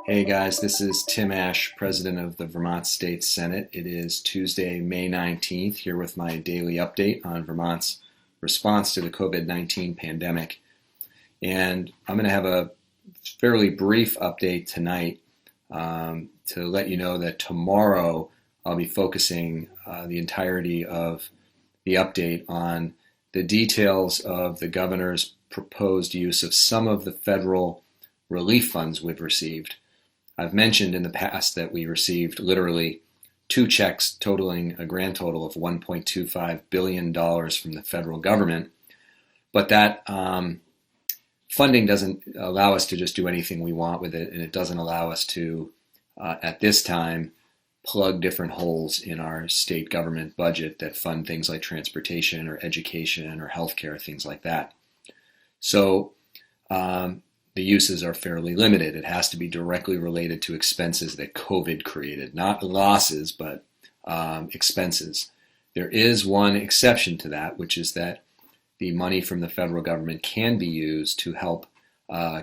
Hey guys, this is Tim Ash, President of the Vermont State Senate. It is Tuesday, May 19th, here with my daily update on Vermont's response to the COVID-19 pandemic. And I'm going to have a fairly brief update tonight to let you know that tomorrow I'll be focusing the entirety of the update on the details of the governor's proposed use of some of the federal relief funds we've received. I've mentioned in the past that we received literally two checks totaling a grand total of $1.25 billion from the federal government, but that funding doesn't allow us to just do anything we want with it, and it doesn't allow us to, at this time, plug different holes in our state government budget that fund things like transportation or education or healthcare, things like that. So the uses are fairly limited. It has to be directly related to expenses that COVID created, not losses, but expenses. There is one exception to that, which is that the money from the federal government can be used to help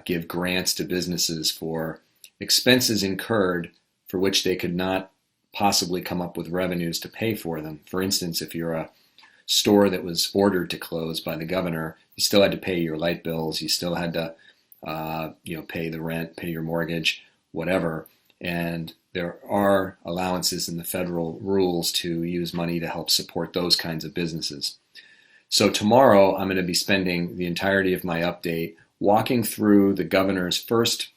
give grants to businesses for expenses incurred for which they could not possibly come up with revenues to pay for them. For instance, if you're a store that was ordered to close by the governor, you still had to pay your light bills, you still had to pay the rent, pay your mortgage, whatever. And there are allowances in the federal rules to use money to help support those kinds of businesses. So tomorrow I'm going to be spending the entirety of my update walking through the governor's first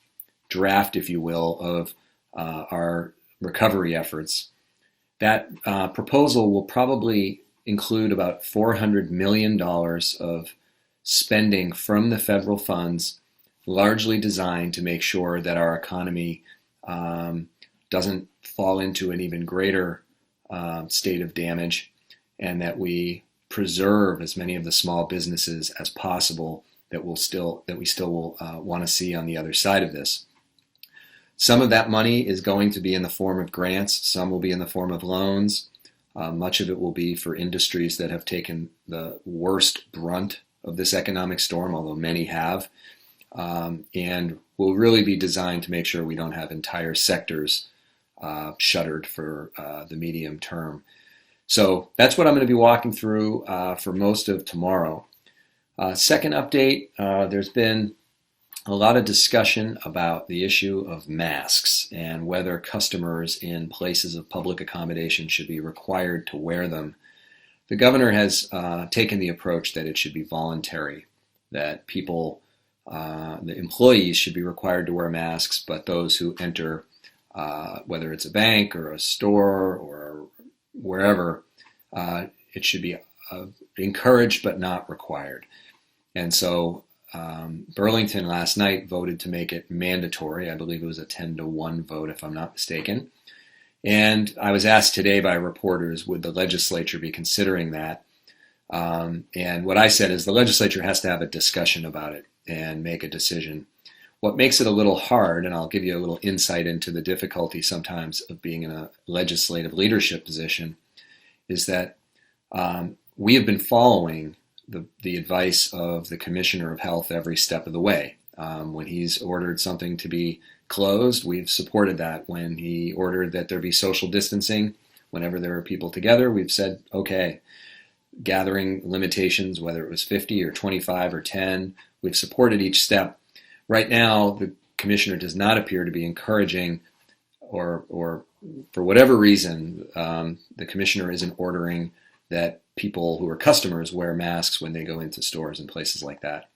draft, if you will, of our recovery efforts. That proposal will probably include about $400 million of spending from the federal funds, largely designed to make sure that our economy doesn't fall into an even greater state of damage, and that we preserve as many of the small businesses as possible that we still will want to see on the other side of this. Some of that money is going to be in the form of grants. Some will be in the form of loans. Much of it will be for industries that have taken the worst brunt of this economic storm, although many have. And will really be designed to make sure we don't have entire sectors shuttered for the medium term. So that's what I'm going to be walking through for most of tomorrow. Second update, there's been a lot of discussion about the issue of masks and whether customers in places of public accommodation should be required to wear them. The governor has taken the approach that it should be voluntary, that the employees should be required to wear masks, but those who enter, whether it's a bank or a store or wherever, it should be encouraged but not required. And so Burlington last night voted to make it mandatory. I believe it was a 10-1 vote, if I'm not mistaken. And I was asked today by reporters, would the legislature be considering that? And what I said is the legislature has to have a discussion about it and make a decision. What makes it a little hard, and I'll give you a little insight into the difficulty sometimes of being in a legislative leadership position, is that we have been following the advice of the Commissioner of Health every step of the way. When he's ordered something to be closed, we've supported that. When he ordered that there be social distancing, whenever there are people together, we've said, okay. Gathering limitations, whether it was 50 or 25 or 10, we've supported each step. Right now, the Commissioner does not appear to be encouraging, or for whatever reason, the Commissioner isn't ordering that people who are customers wear masks when they go into stores and places like that.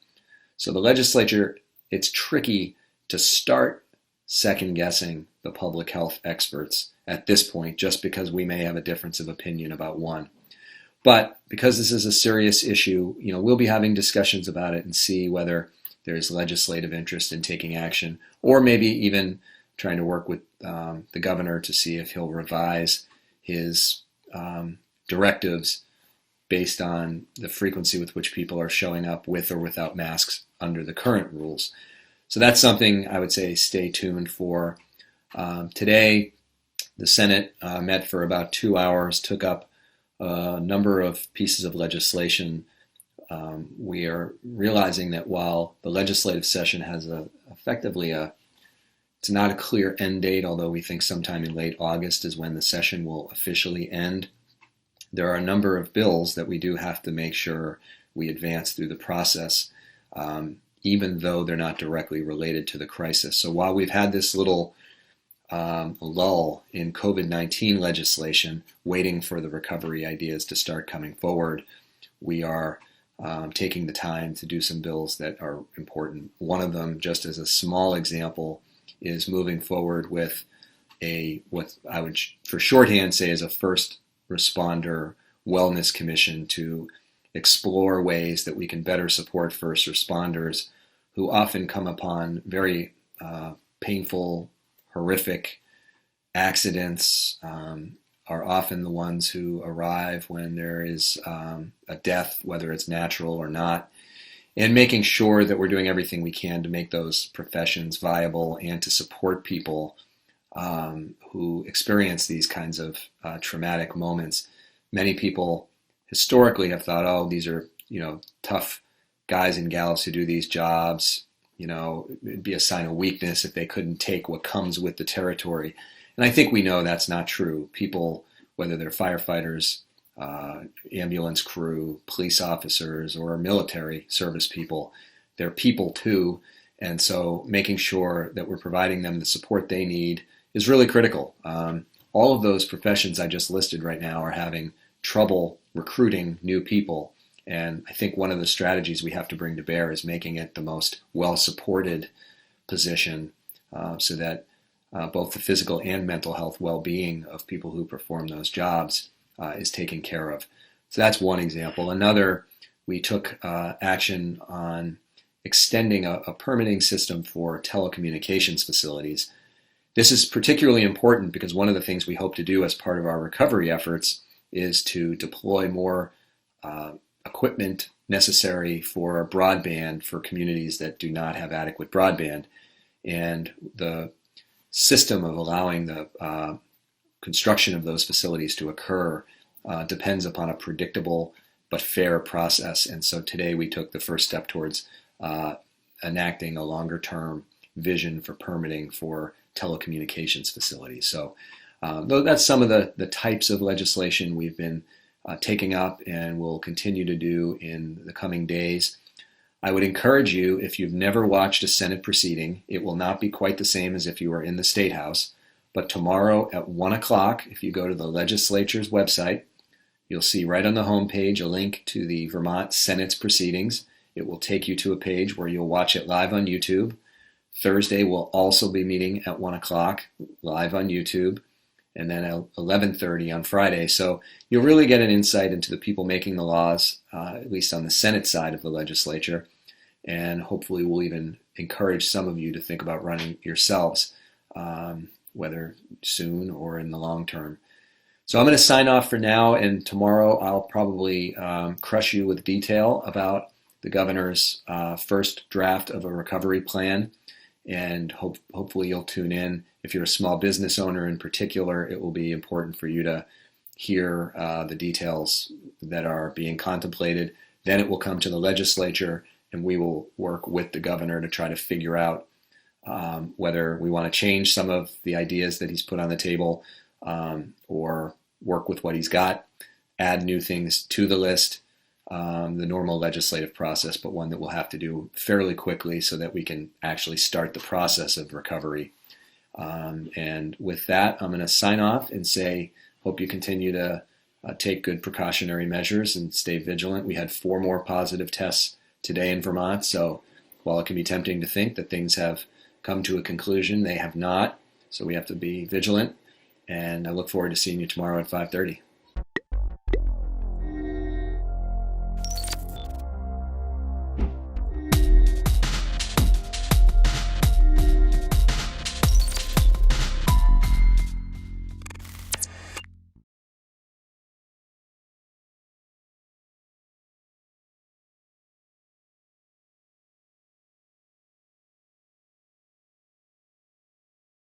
So the legislature, it's tricky to start second-guessing the public health experts at this point, just because we may have a difference of opinion about one. But because this is a serious issue, we'll be having discussions about it and see whether there's legislative interest in taking action, or maybe even trying to work with the governor to see if he'll revise his directives based on the frequency with which people are showing up with or without masks under the current rules. So that's something I would say stay tuned for. Today, the Senate met for about 2 hours, took up a number of pieces of legislation. We are realizing that while the legislative session has effectively a It's not a clear end date, although we think sometime in late August is when the session will officially end. There are a number of bills that we do have to make sure we advance through the process, even though they're not directly related to the crisis. So while we've had this little lull in COVID-19 legislation, waiting for the recovery ideas to start coming forward, we are taking the time to do some bills that are important. One of them, just as a small example, is moving forward with what I would for shorthand say is a first responder wellness commission to explore ways that we can better support first responders who often come upon very painful, horrific accidents, are often the ones who arrive when there is a death, whether it's natural or not, and making sure that we're doing everything we can to make those professions viable and to support people who experience these kinds of traumatic moments. Many people historically have thought, oh, these are, tough guys and gals who do these jobs. It'd be a sign of weakness if they couldn't take what comes with the territory. And I think we know that's not true. People, whether they're firefighters, ambulance crew, police officers, or military service people, they're people too. And so making sure that we're providing them the support they need is really critical. All of those professions I just listed right now are having trouble recruiting new people. And I think one of the strategies we have to bring to bear is making it the most well-supported position so that both the physical and mental health well-being of people who perform those jobs is taken care of. So that's one example. Another, we took action on extending a permitting system for telecommunications facilities. This is particularly important because one of the things we hope to do as part of our recovery efforts is to deploy more equipment necessary for broadband for communities that do not have adequate broadband. And the system of allowing the construction of those facilities to occur depends upon a predictable but fair process. And so today we took the first step towards enacting a longer-term vision for permitting for telecommunications facilities. So that's some of the types of legislation we've been taking up and will continue to do in the coming days. I would encourage you, if you've never watched a Senate proceeding, it will not be quite the same as if you were in the State House, but tomorrow at 1 o'clock, if you go to the Legislature's website, you'll see right on the home page a link to the Vermont Senate's proceedings. It will take you to a page where you'll watch it live on YouTube. Thursday we'll also be meeting at 1 o'clock live on YouTube, and then at 11:30 on Friday. So you'll really get an insight into the people making the laws, at least on the Senate side of the legislature, and hopefully we'll even encourage some of you to think about running yourselves, whether soon or in the long term. So I'm going to sign off for now, and tomorrow I'll probably crush you with detail about the governor's first draft of a recovery plan, and hopefully you'll tune in. If you're a small business owner in particular, it will be important for you to hear the details that are being contemplated. Then it will come to the legislature, and we will work with the governor to try to figure out whether we want to change some of the ideas that he's put on the table or work with what he's got, add new things to the list, the normal legislative process, but one that we'll have to do fairly quickly so that we can actually start the process of recovery. And with that, I'm going to sign off and say, hope you continue to take good precautionary measures and stay vigilant. We had 4 more positive tests today in Vermont, so while it can be tempting to think that things have come to a conclusion, they have not. So we have to be vigilant, and I look forward to seeing you tomorrow at 5:30.